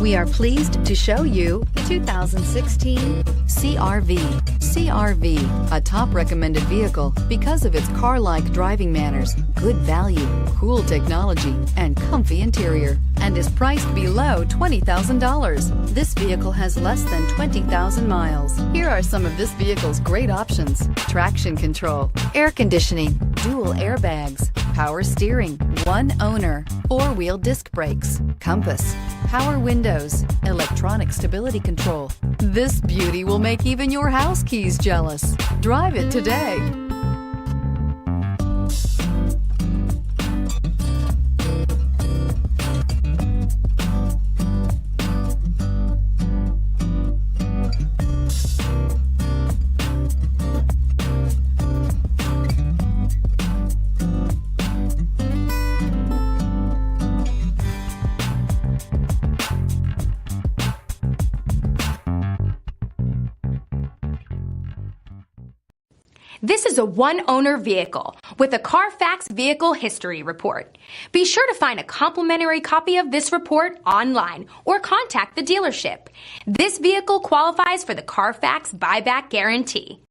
We are pleased to show you the 2016 CR-V. CR-V, a top recommended vehicle because of its car-like driving manners, good value, cool technology, and comfy interior, and is priced below $20,000. This vehicle has less than 20,000 miles. Here are some of this vehicle's great options: traction control, air conditioning, dual airbags, power steering, one owner, four-wheel disc brakes, compass, power windows, electronic stability control. This beauty will make even your house keys jealous. Drive it today. This is a one-owner vehicle with a Carfax Vehicle History Report. Be sure to find a complimentary copy of this report online or contact the dealership. This vehicle qualifies for the Carfax Buyback Guarantee.